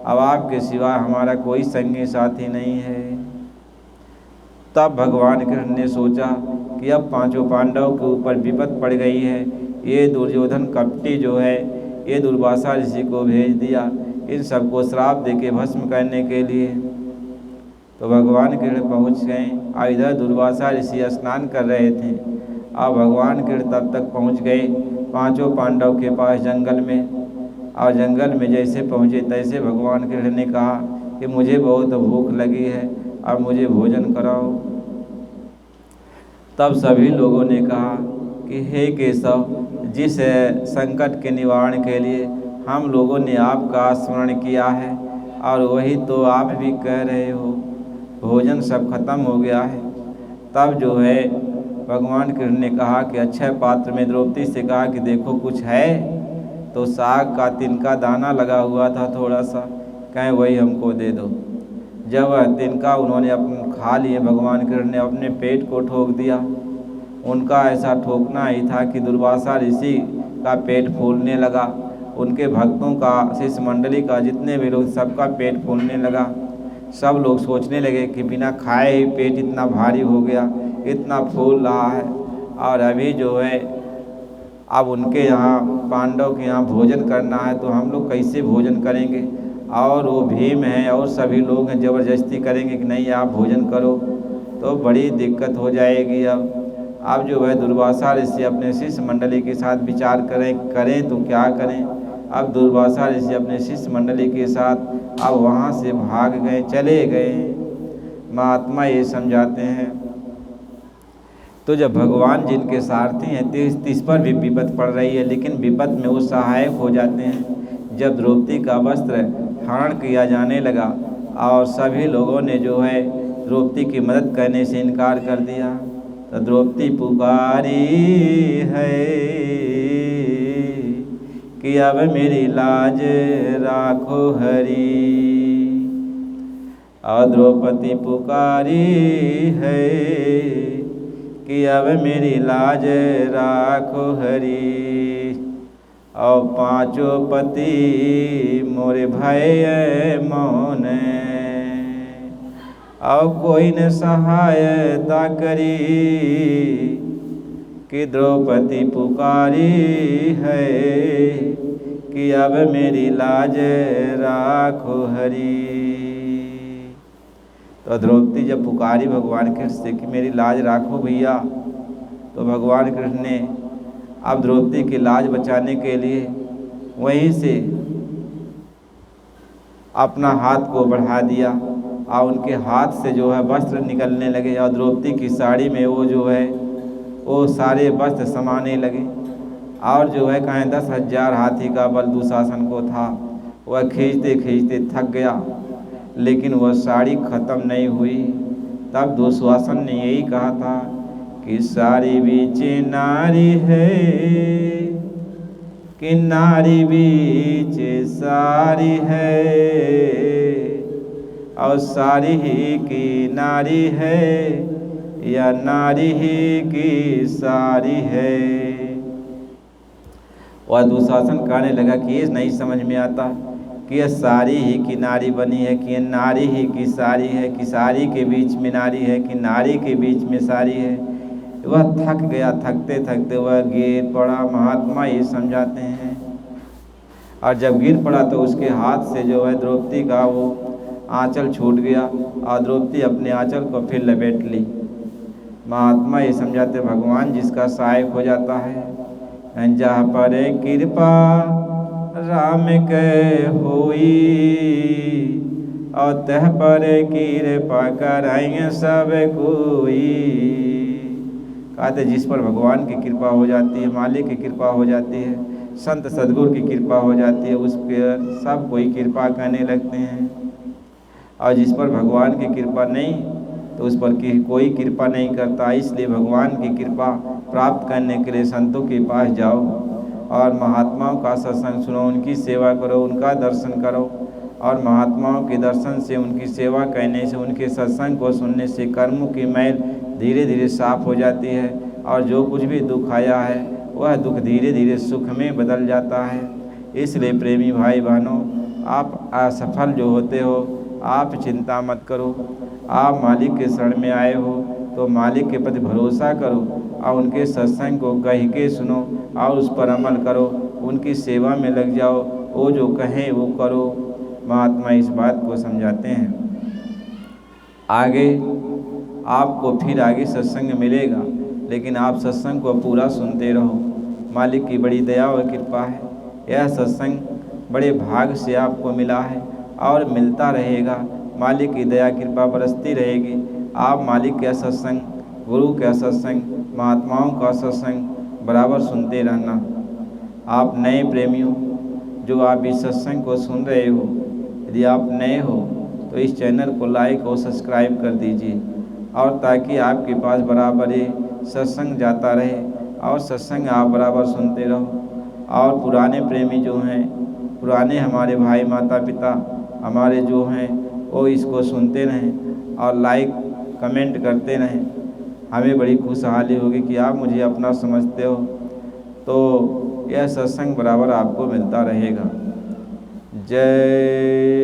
अब आपके सिवा हमारा कोई संगी साथी नहीं है। तब भगवान कृष्ण ने सोचा कि अब पांचों पांडव के ऊपर विपत पड़ गई है, ये दुर्योधन कपटी जो है ये दुर्वासा ऋषि को भेज दिया इन सबको श्राप देके भस्म करने के लिए। तो भगवान कृष्ण पहुँच गए और इधर दुर्वासा ऋषि स्नान कर रहे थे और भगवान कृष्ण तब तक पहुँच गए पांचों पांडव के पास जंगल में। और जंगल में जैसे पहुँचे तैसे भगवान कृष्ण ने कहा कि मुझे बहुत भूख लगी है, अब मुझे भोजन कराओ। तब सभी लोगों ने कहा कि हे केशव, जिस संकट के निवारण के लिए हम लोगों ने आपका स्मरण किया है और वही तो आप भी कह रहे हो भोजन सब खत्म हो गया है। तब जो है भगवान कृष्ण ने कहा कि अक्षय पात्र में द्रौपदी से कहा कि देखो कुछ है, तो साग का तिनका दाना लगा हुआ था थोड़ा सा, कहें वही हमको दे दो। जब वह तिनका उन्होंने खा लिए, भगवान कृष्ण ने अपने पेट को ठोक दिया। उनका ऐसा ठोकना ही था कि दुर्वासा ऋषि का पेट फूलने लगा, उनके भक्तों का, शिष्य मंडली का, जितने भी लोग सबका पेट फूलने लगा। सब लोग सोचने लगे कि बिना खाए ही पेट इतना भारी हो गया, इतना फूल रहा है, और अभी जो है अब उनके यहाँ पांडव के यहाँ भोजन करना है तो हम लोग कैसे भोजन करेंगे। और वो भीम हैं और सभी लोग हैं, ज़बरदस्ती करेंगे कि नहीं आप भोजन करो, तो बड़ी दिक्कत हो जाएगी। अब जो है दुर्वासा ऋषि अपने शिष्य मंडली के साथ विचार करें तो क्या करें। अब दुर्वासा ऋषि अपने शिष्य मंडली के साथ अब वहाँ से भाग गए, चले गए। महात्मा ये समझाते हैं, तो जब भगवान जिनके सारथी हैं तिस पर भी विपत पड़ रही है, लेकिन विपत में वो सहायक हो जाते हैं। जब द्रौपदी का वस्त्र हरण किया जाने लगा और सभी लोगों ने जो है द्रौपदी की मदद करने से इनकार कर दिया, तो द्रौपदी पुकारी है कि अब मेरी लाज राखो हरि। और द्रौपदी पुकारी है कि अब मेरी लाज राखो हरि। और पांचों पति मोरे भय मौन, और कोई न सहायता करी कि द्रौपदी पुकारी है कि अब मेरी लाज राखो हरि। तो द्रौपदी जब पुकारी भगवान कृष्ण से कि मेरी लाज राखो भैया, तो भगवान कृष्ण ने अब द्रौपदी की लाज बचाने के लिए वहीं से अपना हाथ को बढ़ा दिया और उनके हाथ से जो है वस्त्र निकलने लगे और द्रौपदी की साड़ी में वो जो है वो सारे वस्त्र समाने लगे। और जो है कहें 10,000 हाथी का बल दुशासन को था। वह खींचते खींचते थक गया, लेकिन वह साड़ी ख़त्म नहीं हुई। तब दुशासन ने यही कहा था कि साड़ी बीच नारी है, कि नारी बीच सारी है, और सारी ही की नारी है, या नारी ही की सारी है। वह दुशासन कहने लगा कि ये नहीं समझ में आता कि यह सारी ही की नारी बनी है, कि यह नारी ही की सारी है, कि सारी के बीच में नारी है, कि नारी के बीच में सारी है। वह थक गया, थकते थकते वह गिर पड़ा। महात्मा ये समझाते हैं। और जब गिर पड़ा तो उसके हाथ से जो है द्रौपदी का वो आंचल छूट गया और द्रौपदी अपने आंचल को फिर लपेट ली। महात्मा ये समझाते भगवान जिसका सहायक हो जाता है, जहाँ पर कृपा राम के होई, और तह पर कृपा कराएंगे सब कोई। कहते जिस पर भगवान की कृपा हो जाती है, मालिक की कृपा हो जाती है, संत सद्गुरु की कृपा हो जाती है, उस पर सब कोई कृपा करने लगते हैं। और जिस पर भगवान की कृपा नहीं तो उस पर कोई कृपा नहीं करता। इसलिए भगवान की कृपा प्राप्त करने के लिए संतों के पास जाओ और महात्माओं का सत्संग सुनो, उनकी सेवा करो, उनका दर्शन करो। और महात्माओं के दर्शन से, उनकी सेवा करने से, उनके सत्संग को सुनने से कर्मों की मैल धीरे धीरे साफ हो जाती है और जो कुछ भी दुख आया है वह दुख धीरे धीरे सुख में बदल जाता है। इसलिए प्रेमी भाई बहनों, आप असफल जो होते हो आप चिंता मत करो। आप मालिक के शरण में आए हो तो मालिक के प्रति भरोसा करो और उनके सत्संग को कह के सुनो और उस पर अमल करो, उनकी सेवा में लग जाओ, वो जो कहें वो करो। महात्मा इस बात को समझाते हैं। आगे आपको फिर आगे सत्संग मिलेगा, लेकिन आप सत्संग को पूरा सुनते रहो। मालिक की बड़ी दया और कृपा है। यह सत्संग बड़े भाग से आपको मिला है और मिलता रहेगा। मालिक की दया कृपा बरसती रहेगी। आप मालिक का सत्संग, गुरु का सत्संग, महात्माओं का सत्संग बराबर सुनते रहना। आप नए प्रेमियों जो आप इस सत्संग को सुन रहे हो, यदि आप नए हो तो इस चैनल को लाइक और सब्सक्राइब कर दीजिए, और ताकि आपके पास बराबर ये सत्संग जाता रहे और सत्संग आप बराबर सुनते रहो। और पुराने प्रेमी जो हैं, पुराने हमारे भाई माता पिता हमारे जो हैं, वो इसको सुनते रहें और लाइक कमेंट करते रहें। हमें बड़ी खुशहाली होगी कि आप मुझे अपना समझते हो, तो यह सत्संग बराबर आपको मिलता रहेगा। जय